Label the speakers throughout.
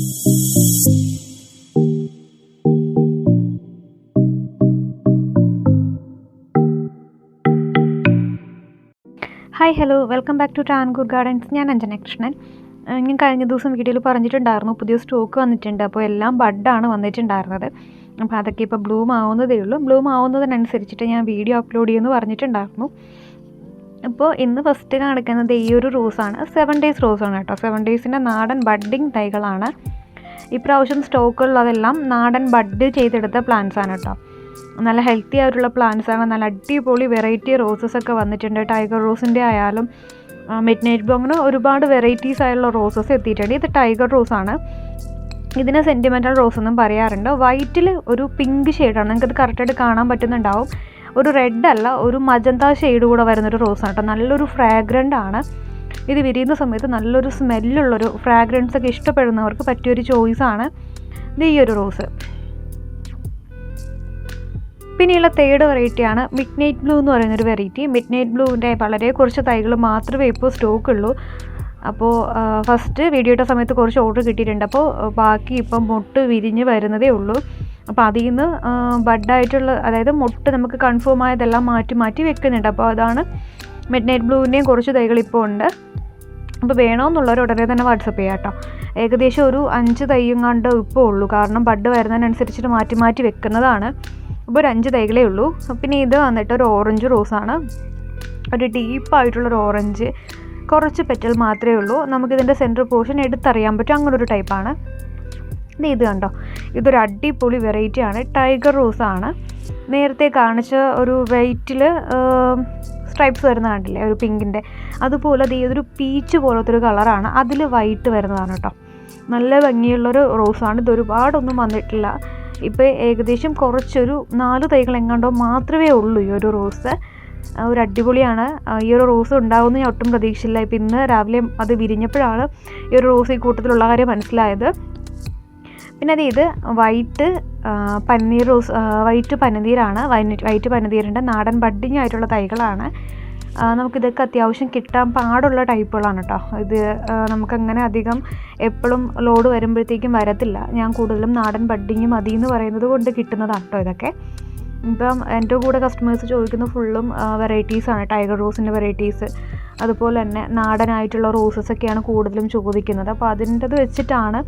Speaker 1: Hi hello welcome back to Travancore gardens. ഞാൻ അഞ്ജന കൃഷ്ണൻ. ഞാൻ കഴിഞ്ഞ ദിവസം വീഡിയോയിൽ പറഞ്ഞിട്ടുണ്ടായിരുന്നു പുതിയ സ്റ്റോക്ക് വന്നിട്ടുണ്ട്. അപ്പോൾ എല്ലാം ബഡാണ് വന്നിട്ടുണ്ടായിരുന്നത്. അപ്പോൾ അതൊക്കെ ഇപ്പോൾ ബ്ലൂം ആവുന്നതേ ഉള്ളൂ. ബ്ലൂം ആവുന്നതിനനുസരിച്ചിട്ട് ഞാൻ വീഡിയോ അപ്ലോഡ് ചെയ്യുമെന്ന് പറഞ്ഞിട്ടുണ്ടായിരുന്നു. അപ്പോൾ ഇന്ന് ഫസ്റ്റ് കാണിക്കുന്നത് ഈ ഒരു റോസാണ്. 7 ഡേയ്സ് റോസാണ് കേട്ടോ. 7 ഡേയ്സിൻ്റെ നാടൻ ബഡ്ഡിങ് തൈകളാണ്. ഇപ്രാവശ്യം സ്റ്റോക്കുള്ളതെല്ലാം നാടൻ ബഡ് ചെയ്തെടുത്ത പ്ലാന്റ്സ് ആണ് കേട്ടോ. നല്ല ഹെൽത്തി ആയിട്ടുള്ള പ്ലാന്റ്സ് ആണ്. നല്ല അടിപൊളി വെറൈറ്റി റോസസ് ഒക്കെ വന്നിട്ടുണ്ട്. ടൈഗർ റോസിൻ്റെ ആയാലും മിഡ് നൈറ്റ് ബ്ലൂ അങ്ങനെ ഒരുപാട് വെറൈറ്റീസ് ആയുള്ള റോസസ് എത്തിയിട്ടുണ്ട്. ഇത് ടൈഗർ റോസാണ്. ഇതിന് സെൻറ്റിമെൻ്റൽ റോസ് എന്നും പറയാറുണ്ട്. വൈറ്റിൽ ഒരു പിങ്ക് ഷെയ്ഡാണ്. നിങ്ങൾക്കത് കറക്റ്റായിട്ട് കാണാൻ പറ്റുന്നുണ്ടാവും. ഒരു റെഡ് അല്ല, ഒരു മജന്ത ഷെയ്ഡ് കൂടെ വരുന്നൊരു റോസാണ് കേട്ടോ. നല്ലൊരു ഫ്രാഗ്രൻ്റ് ആണ്. ഇത് വിരിയുന്ന സമയത്ത് നല്ലൊരു സ്മെല്ലുള്ളൊരു ഫ്രാഗ്രൻസ് ഒക്കെ ഇഷ്ടപ്പെടുന്നവർക്ക് പറ്റിയൊരു ചോയ്സാണ് ഇത് ഈ ഒരു റോസ്. പിന്നെയുള്ള തേർഡ് വെറൈറ്റിയാണ് മിഡ് നൈറ്റ് ബ്ലൂ എന്ന് പറയുന്നൊരു വെറൈറ്റി. മിഡ് നൈറ്റ് ബ്ലൂവിൻ്റെ വളരെ കുറച്ച് തൈകൾ മാത്രമേ ഇപ്പോൾ സ്റ്റോക്കുള്ളൂ. അപ്പോൾ ഫസ്റ്റ് വീഡിയോ ഇട്ട സമയത്ത് കുറച്ച് ഓർഡർ കിട്ടിയിട്ടുണ്ട്. അപ്പോൾ ബാക്കി ഇപ്പം മൊട്ട് വിരിഞ്ഞ് വരുന്നതേ ഉള്ളൂ. അപ്പോൾ അതിൽ നിന്ന് ബഡായിട്ടുള്ള അതായത് മൊട്ട് നമുക്ക് കൺഫേം ആയതെല്ലാം മാറ്റി വെക്കുന്നുണ്ട്. അപ്പോൾ അതാണ് മിഡ് നൈറ്റ് ബ്ലൂവിൻ്റെയും കുറച്ച് തൈകൾ ഇപ്പോൾ ഉണ്ട്. അപ്പോൾ വേണമെന്നുള്ളവർ ഉടനെ തന്നെ വാട്സപ്പ് ചെയ്യാം കേട്ടോ. ഏകദേശം ഒരു 5 തൈയും കണ്ട് ഇപ്പോൾ ഉള്ളൂ. കാരണം ബഡ് വരുന്നതിനനുസരിച്ചിട്ട് മാറ്റി വെക്കുന്നതാണ്. അപ്പോൾ ഒരു 5 തൈകളേ ഉള്ളൂ. പിന്നെ ഇത് വന്നിട്ട് ഒരു ഓറഞ്ച് റോസാണ്. ഒരു ഡീപ്പായിട്ടുള്ളൊരു ഓറഞ്ച്, കുറച്ച് പെറ്റൽ മാത്രമേ ഉള്ളൂ. നമുക്കിതിൻ്റെ സെൻറ്റർ പോർഷൻ എടുത്തറിയാൻ പറ്റും. അങ്ങനൊരു ടൈപ്പാണ്. ഇത് കണ്ടോ, ഇതൊരു അടിപൊളി വെറൈറ്റിയാണ്. ടൈഗർ റോസാണ്. നേരത്തെ കാണിച്ച ഒരു വൈറ്റിൽ സ്ട്രൈപ്സ് വരുന്ന കണ്ടില്ലേ, ഒരു പിങ്കിൻ്റെ അതുപോലെ അത് ഇതൊരു പീച്ച് പോലത്തെ ഒരു കളറാണ്. അതിൽ വൈറ്റ് വരുന്നതാണ് കേട്ടോ. നല്ല ഭംഗിയുള്ളൊരു റോസാണ്. ഇത് ഒരുപാടൊന്നും വന്നിട്ടില്ല. ഇപ്പോൾ ഏകദേശം കുറച്ചൊരു 4 തൈകൾ എങ്ങാണ്ടോ മാത്രമേ ഉള്ളൂ ഈ ഒരു റോസ്. ഒരു അടിപൊളിയാണ്. ഈ ഒരു റോസ് ഉണ്ടാവുമെന്ന് ഞാൻ ഒട്ടും പ്രതീക്ഷിച്ചില്ല. ഇപ്പം ഇന്ന് രാവിലെ അത് വിരിഞ്ഞപ്പോഴാണ് ഈ ഒരു റോസ് ഈ കൂട്ടത്തിലുള്ള കാര്യം മനസ്സിലായത്. പിന്നെ ഇത് വൈറ്റ് പന്നീർ റോസ്, വൈറ്റ് പനിനീരാണ്. വൈറ്റ് പനിനീരിൻ്റെ നാടൻ ബഡ്ഡിങ് ആയിട്ടുള്ള തൈകളാണ്. നമുക്കിതൊക്കെ അത്യാവശ്യം കിട്ടാൻ പാടുള്ള ടൈപ്പുകളാണ് കേട്ടോ. ഇത് നമുക്കങ്ങനെ അധികം എപ്പോഴും ലോഡ് വരുമ്പോഴത്തേക്കും വരത്തില്ല. ഞാൻ കൂടുതലും നാടൻ ബഡ്ഡിങ്ങും മതിയെന്ന് പറയുന്നത് കൊണ്ട് കിട്ടുന്നതാണ് കേട്ടോ ഇതൊക്കെ. ഇപ്പം എൻ്റെ കൂടെ കസ്റ്റമേഴ്സ് ചോദിക്കുന്ന ഫുള്ളും വെറൈറ്റീസാണ്. ടൈഗർ റോസിൻ്റെ വെറൈറ്റീസ്, അതുപോലെ തന്നെ നാടനായിട്ടുള്ള റോസസൊക്കെയാണ് കൂടുതലും ചോദിക്കുന്നത്. അപ്പോൾ അതിൻ്റെത് വെച്ചിട്ടാണ്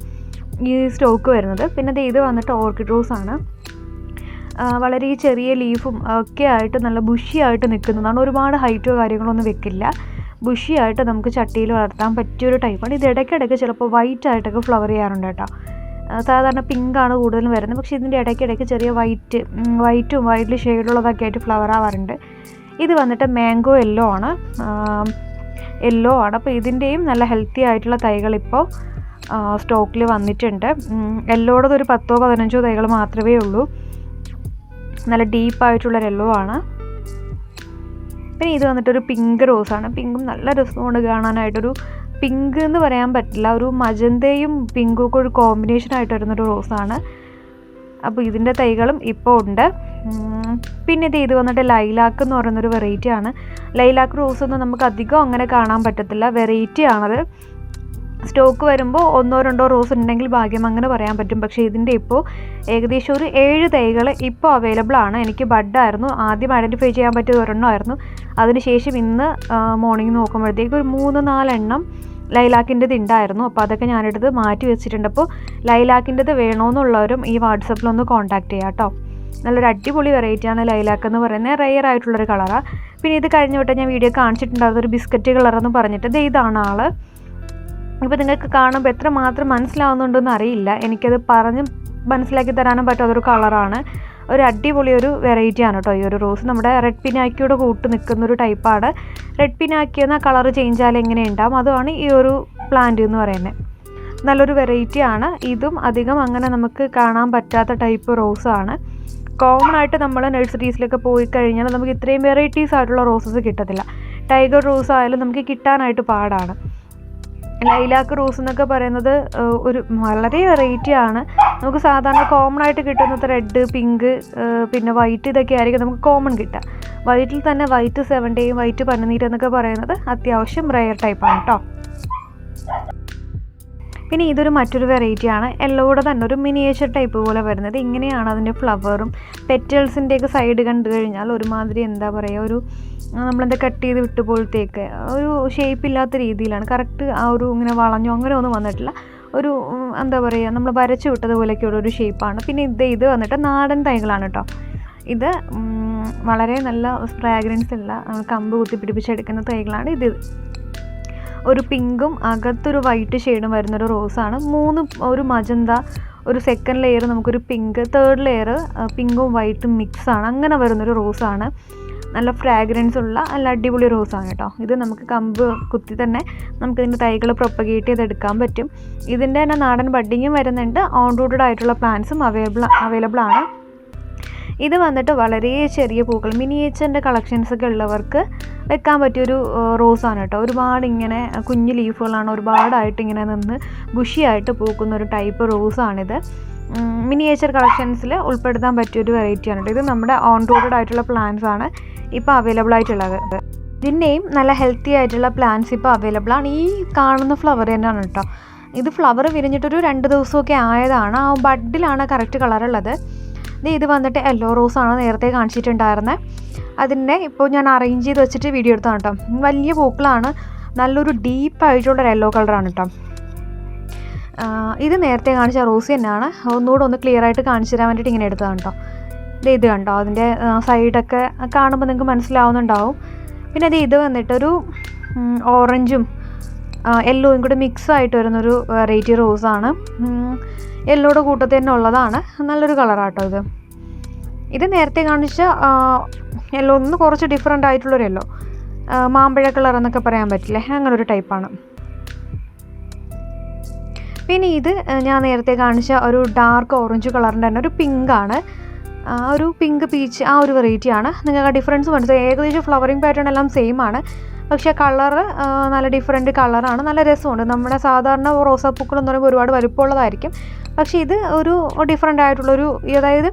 Speaker 1: ഈ സ്റ്റോക്ക് വരുന്നത്. പിന്നെ ഇത് വന്നിട്ട് ഓർക്കിഡ് റോസാണ്. വളരെ ചെറിയ ലീഫും ഒക്കെ ആയിട്ട് നല്ല ബുഷിയായിട്ട് നിൽക്കുന്നതാണ്. ഒരുപാട് ഹൈറ്റോ കാര്യങ്ങളൊന്നും വെക്കില്ല. ബുഷിയായിട്ട് നമുക്ക് ചട്ടിയിൽ വളർത്താൻ പറ്റിയൊരു ടൈപ്പാണ്. ഇത് ഇടയ്ക്കിടയ്ക്ക് ചിലപ്പോൾ വൈറ്റ് ആയിട്ടൊക്കെ ഫ്ലവർ ചെയ്യാറുണ്ട് കേട്ടോ. സാധാരണ പിങ്കാണ് കൂടുതലും വരുന്നത്. പക്ഷേ ഇതിൻ്റെ ഇടയ്ക്കിടയ്ക്ക് ചെറിയ വൈറ്റും വൈറ്റിൽ ഷെയ്ഡുള്ളതൊക്കെ ആയിട്ട് ഫ്ലവർ ആവാറുണ്ട്. ഇത് വന്നിട്ട് മാംഗോ യെല്ലോ ആണ്. അപ്പോൾ ഇതിൻ്റെയും നല്ല ഹെൽത്തി ആയിട്ടുള്ള തൈകൾ ഇപ്പോൾ സ്റ്റോക്കിൽ വന്നിട്ടുണ്ട്. യെല്ലോടത് ഒരു 10-15 തൈകൾ മാത്രമേ ഉള്ളൂ. നല്ല ഡീപ്പായിട്ടുള്ള യെല്ലോ ആണ്. പിന്നെ ഇത് വന്നിട്ടൊരു പിങ്ക് റോസാണ്. പിങ്കും നല്ല രസമുണ്ട് കാണാനായിട്ടൊരു പിങ്ക് എന്ന് പറയാൻ പറ്റില്ല, ഒരു മജന്തയും പിങ്കും ഒക്കെ ഒരു കോമ്പിനേഷനായിട്ട് വരുന്നൊരു റോസാണ്. അപ്പോൾ ഇതിൻ്റെ തൈകളും ഇപ്പോൾ ഉണ്ട്. പിന്നെ ഇത് വന്നിട്ട് ലൈലാക്ക് എന്ന് പറയുന്നൊരു വെറൈറ്റിയാണ്. ലൈലാക്ക് റോസൊന്നും നമുക്ക് അധികം അങ്ങനെ കാണാൻ പറ്റത്തില്ല. വെറൈറ്റി ആണത്. സ്റ്റോക്ക് വരുമ്പോൾ 1-2 റോസ് ഉണ്ടെങ്കിൽ ഭാഗ്യം അങ്ങനെ പറയാൻ പറ്റും. പക്ഷേ ഇതിൻ്റെ ഇപ്പോൾ ഏകദേശം ഒരു 7 തൈകൾ ഇപ്പോൾ അവൈലബിൾ ആണ്. എനിക്ക് ബഡായിരുന്നു ആദ്യം ഐഡൻറ്റിഫൈ ചെയ്യാൻ പറ്റിയത് ഒരെണ്ണമായിരുന്നു. അതിനുശേഷം ഇന്ന് മോർണിംഗ് നോക്കുമ്പോഴത്തേക്ക് ഒരു 3-4 എണ്ണം ലൈലാക്കിൻ്റെത് ഉണ്ടായിരുന്നു. അപ്പോൾ അതൊക്കെ ഞാനെടുത്ത് മാറ്റി വെച്ചിട്ടുണ്ട്. അപ്പോൾ ലൈലാക്കിൻ്റെത് വേണമെന്നുള്ളവരും ഈ വാട്സപ്പിലൊന്ന് കോൺടാക്റ്റ് ചെയ്യാം കേട്ടോ. നല്ലൊരു അടിപൊളി വെറൈറ്റിയാണ് ലൈലാക്ക് എന്ന് പറയുന്നത്. റെയർ ആയിട്ടുള്ളൊരു കളറാണ്. പിന്നെ ഇത് കഴിഞ്ഞ വട്ടം ഞാൻ വീഡിയോ കാണിച്ചിട്ടുണ്ടായിരുന്നു, ഒരു ബിസ്ക്കറ്റ് കളറെന്ന് പറഞ്ഞിട്ട്. ഇതാണ് ആൾ. ഇപ്പോൾ നിങ്ങൾക്ക് കാണുമ്പോൾ എത്രമാത്രം മനസ്സിലാവുന്നുണ്ടെന്ന് അറിയില്ല. എനിക്കത് പറഞ്ഞ് മനസ്സിലാക്കി തരാനും പറ്റാത്തൊരു കളറാണ്. ഒരു അടിപൊളി ഒരു വെറൈറ്റിയാണ് കേട്ടോ ഈ ഒരു റോസ്. നമ്മുടെ റെഡ് പിനാക്കിയോടെ കൂട്ട് നിൽക്കുന്നൊരു ടൈപ്പാണ്. റെഡ് പിനാക്കി എന്ന കളർ ചേഞ്ച് ആയാലും എങ്ങനെ ഉണ്ടാവും, അതുമാണ് ഈ ഒരു പ്ലാന്റ് എന്ന് പറയുന്നത്. നല്ലൊരു വെറൈറ്റിയാണ്. ഇതും അധികം അങ്ങനെ നമുക്ക് കാണാൻ പറ്റാത്ത ടൈപ്പ് റോസാണ്. കോമൺ ആയിട്ട് നമ്മൾ നഴ്സറീസിലൊക്കെ പോയി കഴിഞ്ഞാൽ നമുക്ക് ഇത്രയും വെറൈറ്റീസ് ആയിട്ടുള്ള റോസസ് കിട്ടത്തില്ല. ടൈഗർ റോസ് ആയാലും നമുക്ക് കിട്ടാനായിട്ട് പാടാണ്. ലൈലാക്ക് റോസ് എന്നൊക്കെ പറയുന്നത് ഒരു വളരെ വെറൈറ്റിയാണ്. നമുക്ക് സാധാരണ കോമൺ ആയിട്ട് കിട്ടുന്നത് റെഡ്, പിങ്ക്, പിന്നെ വൈറ്റ് ഇതൊക്കെ ആയിരിക്കും നമുക്ക് കോമൺ കിട്ടുക. വൈറ്റിൽ തന്നെ വൈറ്റ് 7 ഡേയും വൈറ്റ് പനിനീര് എന്നൊക്കെ പറയുന്നത് അത്യാവശ്യം റെയർ ടൈപ്പാണ് കേട്ടോ. പിന്നെ ഇതൊരു മറ്റൊരു വെറൈറ്റിയാണ്. യെല്ലോയുടെ തന്നെ ഒരു മിനിയേച്ചർ ടൈപ്പ് പോലെ വരുന്നത്. ഇങ്ങനെയാണ് അതിൻ്റെ ഫ്ലവറും. പെറ്റൽസിൻ്റെയൊക്കെ സൈഡ് കണ്ടു കഴിഞ്ഞാൽ ഒരുമാതിരി എന്താ പറയുക, ഒരു നമ്മളെന്താ കട്ട് ചെയ്ത് വിട്ട് പോലത്തേക്ക് ഒരു ഷേപ്പില്ലാത്ത രീതിയിലാണ്. കറക്റ്റ് ആ ഒരു ഇങ്ങനെ വളഞ്ഞോ അങ്ങനെ ഒന്നും വന്നിട്ടില്ല. ഒരു എന്താ പറയുക, നമ്മൾ വരച്ച് വിട്ടതുപോലെയൊക്കെയുള്ള ഒരു ഷേപ്പാണ്. പിന്നെ ഇത് വന്നിട്ട് നാടൻ തൈകളാണ് കേട്ടോ. ഇത് വളരെ നല്ല ഫ്രാഗ്രൻസ് ഉള്ള കമ്പ് കുത്തി പിടിപ്പിച്ചെടുക്കുന്ന തൈകളാണ്. ഇത് ഒരു പിങ്കും അകത്തൊരു വൈറ്റ് ഷെയ്ഡും വരുന്നൊരു റോസാണ്. ഒരു മജന്ത, ഒരു സെക്കൻഡ് ലെയർ നമുക്കൊരു പിങ്ക്, തേർഡ് ലെയർ പിങ്കും വൈറ്റും മിക്സാണ്. അങ്ങനെ വരുന്നൊരു റോസാണ്. നല്ല ഫ്രാഗ്രൻസ് ഉള്ള നല്ല അടിപൊളി റോസാണ് കേട്ടോ. ഇത് നമുക്ക് കമ്പ് കുത്തി തന്നെ നമുക്കിതിൻ്റെ തൈകൾ പ്രൊപ്പഗേറ്റ് ചെയ്തെടുക്കാൻ പറ്റും. ഇതിൻ്റെ തന്നെ നാടൻ ബഡ്ഡിങ്ങും വരുന്നുണ്ട്. ഓൺ റൂട്ടഡ് ആയിട്ടുള്ള പ്ലാന്റ്സും അവൈലബിൾ ആണ്. ഇത് വന്നിട്ട് വളരെ ചെറിയ പൂക്കൾ, മിനിയേച്ചറിൻ്റെ കളക്ഷൻസൊക്കെ ഉള്ളവർക്ക് വെക്കാൻ പറ്റിയൊരു റോസാണ് കേട്ടോ. ഒരുപാട് ഇങ്ങനെ കുഞ്ഞു ലീഫുകളാണ്, ഒരുപാടായിട്ട് ഇങ്ങനെ നിന്ന് ബുഷിയായിട്ട് പൂക്കുന്ന ഒരു ടൈപ്പ് റോസാണിത്. മിനിയേച്ചർ കളക്ഷൻസിൽ ഉൾപ്പെടുത്താൻ പറ്റിയൊരു വെറൈറ്റിയാണ് കേട്ടോ. ഇത് നമ്മുടെ ഓൺ റൂട്ടഡ് ആയിട്ടുള്ള പ്ലാന്റ്സ് ആണ് ഇപ്പോൾ അവൈലബിൾ ആയിട്ടുള്ളത്. ഇതിൻ്റെയും നല്ല ഹെൽത്തി ആയിട്ടുള്ള പ്ലാന്റ്സ് ഇപ്പോൾ അവൈലബിൾ ആണ്. ഈ കാണുന്ന ഫ്ലവർ തന്നെയാണ് കേട്ടോ. ഇത് ഫ്ലവർ വിരിഞ്ഞിട്ടൊരു 2 ദിവസമൊക്കെ ആയതാണ്. ആ ബഡിലാണ് കറക്റ്റ് കളറുള്ളത്. ഇത് വന്നിട്ട് യെല്ലോ റോസാണ് നേരത്തെ കാണിച്ചിട്ടുണ്ടായിരുന്നത്. അതിൻ്റെ ഇപ്പോൾ ഞാൻ അറേഞ്ച് ചെയ്ത് വെച്ചിട്ട് വീഡിയോ എടുത്താണ് കേട്ടോ. വലിയ പൂക്കളാണ്, നല്ലൊരു ഡീപ്പായിട്ടുള്ളൊരു യെല്ലോ കളറാണ് കേട്ടോ. ഇത് നേരത്തെ കാണിച്ച റോസ് തന്നെയാണ്. ഒന്നുകൂടെ ഒന്ന് ക്ലിയർ ആയിട്ട് കാണിച്ചു തരാൻ വേണ്ടിയിട്ട് ഇങ്ങനെ എടുത്തതാണ് കേട്ടോ. ഇത് കണ്ടോ, അതിൻ്റെ സൈഡൊക്കെ കാണുമ്പോൾ നിങ്ങൾക്ക് മനസ്സിലാവുന്നുണ്ടാവും. പിന്നെ ഇത് വന്നിട്ടൊരു ഓറഞ്ചും യെല്ലോയും കൂടെ മിക്സ് ആയിട്ട് വരുന്നൊരു വെറൈറ്റി റോസാണ്. യെല്ലോയുടെ കൂട്ടത്തിൽ തന്നെ ഉള്ളതാണ്. നല്ലൊരു കളറാട്ടോ ഇത് നേരത്തെ കാണിച്ച യെല്ലോ ഒന്ന് കുറച്ച് ഡിഫറെൻ്റ് ആയിട്ടുള്ളൊരു യെല്ലോ, മാമ്പഴ കളർ എന്നൊക്കെ പറയാൻ പറ്റില്ലേ, അങ്ങനൊരു ടൈപ്പാണ്. പിന്നെ ഇത് ഞാൻ നേരത്തെ കാണിച്ച ഒരു ഡാർക്ക് ഓറഞ്ച് കളറിൻ്റെ തന്നെ ഒരു പിങ്കാണ്. ഒരു പിങ്ക് പീച്ച് ആ ഒരു വെറൈറ്റിയാണ്. നിങ്ങൾക്ക് ഡിഫറൻസ് മനസ്സിലായി. ഏകദേശം ഫ്ലവറിങ് പാറ്റേൺ എല്ലാം സെയിം ആണ്, പക്ഷേ കളറ് നല്ല ഡിഫറെൻറ്റ് കളറാണ്. നല്ല രസമുണ്ട്. നമ്മുടെ സാധാരണ റോസാപ്പൂക്കൾ എന്ന് പറയുമ്പോൾ ഒരുപാട് വലുപ്പമുള്ളതായിരിക്കും, പക്ഷേ ഇത് ഒരു ഡിഫറെൻ്റ് ആയിട്ടുള്ളൊരു, അതായത്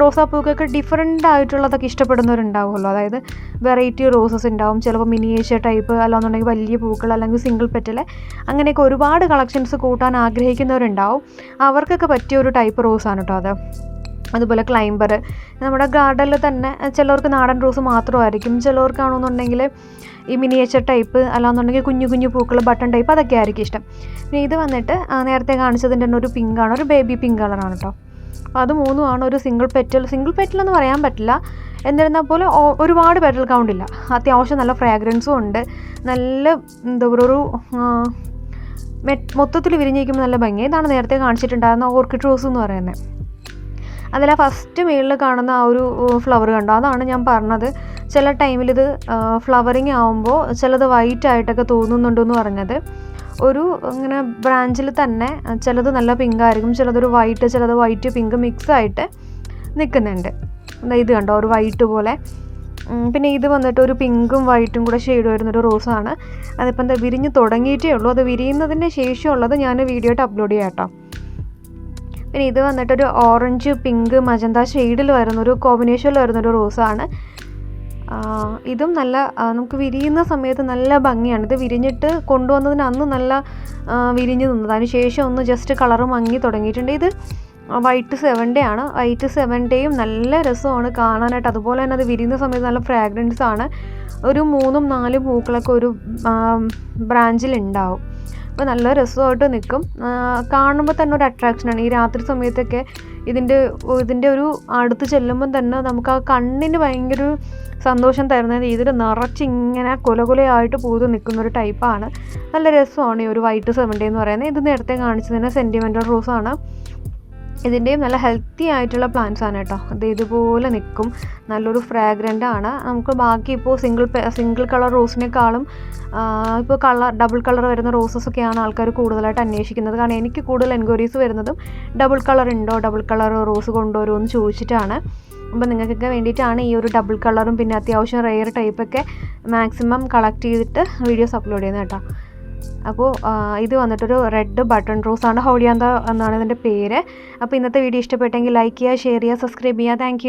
Speaker 1: റോസാപ്പൂക്കൊക്കെ ഡിഫറെൻ്റ് ആയിട്ടുള്ളതൊക്കെ ഇഷ്ടപ്പെടുന്നവരുണ്ടാവുമല്ലോ. അതായത് വെറൈറ്റി റോസസ് ഉണ്ടാവും, ചിലപ്പോൾ മിനിയേച്ചർ ടൈപ്പ്, അല്ലാന്നുണ്ടെങ്കിൽ വലിയ പൂക്കൾ, അല്ലെങ്കിൽ സിംഗിൾ പെറ്റൽ, അങ്ങനെയൊക്കെ ഒരുപാട് കളക്ഷൻസ് കൂട്ടാൻ ആഗ്രഹിക്കുന്നവരുണ്ടാവും. അവർക്കൊക്കെ പറ്റിയ ഒരു ടൈപ്പ് റോസാണ് കേട്ടോ അത്. അതുപോലെ ക്ലൈംബർ, നമ്മുടെ ഗാർഡനിൽ തന്നെ ചിലവർക്ക് നാടൻ റോസ് മാത്രമായിരിക്കും, ചിലവർക്കാണെന്നുണ്ടെങ്കിൽ ഈ മിനിയേച്ചർ ടൈപ്പ്, അല്ലാന്നുണ്ടെങ്കിൽ കുഞ്ഞു കുഞ്ഞു പൂക്കൾ, ബട്ടൺ ടൈപ്പ്, അതൊക്കെ ആയിരിക്കും ഇഷ്ടം. പിന്നെ ഇത് വന്നിട്ട് നേരത്തെ കാണിച്ചതിൻ്റെ തന്നെ ഒരു പിങ്കാണ്, ഒരു ബേബി പിങ്ക് കളറാണ് കേട്ടോ. അപ്പോൾ അത് മൂന്നുമാണ്. ഒരു സിംഗിൾ പെറ്റൽ എന്ന് പറയാൻ പറ്റില്ല, എന്നിരുന്നാൽ പോലും ഒരുപാട് പെറ്റൽ കൗണ്ട് ഇല്ല. അത്യാവശ്യം നല്ല ഫ്രാഗ്രൻസും ഉണ്ട്. നല്ല എന്താ പറയുക, ഒരു മൊത്തത്തിൽ വിരിഞ്ഞിരിക്കുമ്പോൾ നല്ല ഭംഗി. ഇതാണ് നേരത്തെ കാണിച്ചിട്ടുണ്ടായിരുന്ന ഓർക്കിഡ് റോസ് എന്ന് പറയുന്നത്. അതിൽ ഫസ്റ്റ് മേളിൽ കാണുന്ന ആ ഒരു ഫ്ലവർ കണ്ടോ, അതാണ് ഞാൻ പറഞ്ഞത്. ചില ടൈമിൽ ഇത് ഫ്ലവറിങ് ആകുമ്പോൾ ചിലത് വൈറ്റ് ആയിട്ടൊക്കെ തോന്നുന്നുണ്ടെന്ന് പറഞ്ഞത്. ഒരു ഇങ്ങനെ ബ്രാഞ്ചിൽ തന്നെ ചിലത് നല്ല പിങ്കായിരിക്കും, ചിലതൊരു വൈറ്റ്, ചിലത് വൈറ്റ് പിങ്ക് മിക്സ് ആയിട്ട് നിൽക്കുന്നുണ്ട്. ഇത് കണ്ടോ, ഒരു വൈറ്റ് പോലെ. പിന്നെ ഇത് വന്നിട്ട് ഒരു പിങ്കും വൈറ്റും കൂടെ ഷെയ്ഡ് വരുന്നൊരു റോസാണ്. അതിപ്പോൾ എന്താ വിരിഞ്ഞ് തുടങ്ങിയിട്ടേ ഉള്ളൂ. അത് വിരിയുന്നതിന് ശേഷമുള്ളത് ഞാൻ വീഡിയോ ആയിട്ട് അപ്ലോഡ് ചെയ്യാം കേട്ടോ. പിന്നെ ഇത് വന്നിട്ടൊരു ഓറഞ്ച് പിങ്ക് മജന്ത ഷെയ്ഡിൽ വരുന്നൊരു കോമ്പിനേഷനിൽ വരുന്നൊരു റോസാണ്. ഇതും നല്ല നമുക്ക് വിരിയുന്ന സമയത്ത് നല്ല ഭംഗിയാണ്. ഇത് വിരിഞ്ഞിട്ട് കൊണ്ടുവന്നതിന് അന്ന് നല്ല വിരിഞ്ഞ് നിന്നത്, അതിന് ശേഷം ഒന്ന് ജസ്റ്റ് കളറ് മങ്ങി തുടങ്ങിയിട്ടുണ്ട്. ഇത് വൈറ്റ് 7 ആണ്. വൈറ്റ് 7 നല്ല രസമാണ് കാണാനായിട്ട്. അതുപോലെ തന്നെ അത് വിരിയുന്ന സമയത്ത് നല്ല ഫ്രാഗ്രൻസ് ആണ്. ഒരു 3-4 പൂക്കളൊക്കെ ഒരു ബ്രാഞ്ചിലുണ്ടാവും. അപ്പോൾ നല്ല രസമായിട്ട് നിൽക്കും. കാണുമ്പോൾ തന്നെ ഒരു അട്രാക്ഷനാണ്. ഈ രാത്രി സമയത്തൊക്കെ ഇതിൻ്റെ ഒരു അടുത്ത് ചെല്ലുമ്പം തന്നെ നമുക്ക് ആ കണ്ണിന് ഭയങ്കര ഒരു സന്തോഷം തരുന്ന രീതിയിൽ നിറച്ചിങ്ങനെ കൊലകൊലയായിട്ട് പൂത്ത് നിൽക്കുന്നൊരു ടൈപ്പാണ്. നല്ല രസമാണ് ഈ ഒരു വൈറ്റ് 7 എന്ന് പറയുന്നത്. ഇത് നേരത്തെ കാണിച്ചതിന് സെൻറ്റിമെൻ്റൽ റോസാണ്. ഇതിൻ്റെയും നല്ല ഹെൽത്തി ആയിട്ടുള്ള പ്ലാന്റ്സ് ആണ് കേട്ടോ. അത് ഇതുപോലെ നിൽക്കും, നല്ലൊരു ഫ്രാഗ്രൻ്റ് ആണ്. നമുക്ക് ബാക്കി ഇപ്പോൾ സിംഗിൾ കളർ റോസിനേക്കാളും ഇപ്പോൾ ഡബിൾ കളർ വരുന്ന റോസസൊക്കെയാണ് ആൾക്കാർ കൂടുതലായിട്ട് അന്വേഷിക്കുന്നത്. കാരണം എനിക്ക് കൂടുതൽ എൻക്വയറീസ് വരുന്നതും ഡബിൾ കളർ ഉണ്ടോ, ഡബിൾ കളർ റോസ് കൊണ്ടുവരുമോ എന്ന് ചോദിച്ചിട്ടാണ്. അപ്പോൾ നിങ്ങൾക്കൊക്കെ വേണ്ടിയിട്ടാണ് ഈ ഒരു ഡബിൾ കളറും പിന്നെ അത്യാവശ്യം റെയർ ടൈപ്പൊക്കെ മാക്സിമം കളക്ട് ചെയ്തിട്ട് വീഡിയോസ് അപ്ലോഡ് ചെയ്യുന്നത് കേട്ടോ. അപ്പോൾ ഇത് വന്നിട്ടൊരു റെഡ് ബട്ടൺ റോസാണ്. ഹൗഡിയാന്ത എന്നാണ് ഇതിൻ്റെ പേര്. അപ്പോൾ ഇന്നത്തെ വീഡിയോ ഇഷ്ടപ്പെട്ടെങ്കിൽ ലൈക്ക് ചെയ്യുക, ഷെയർ ചെയ്യുക, സബ്സ്ക്രൈബ് ചെയ്യുക. താങ്ക്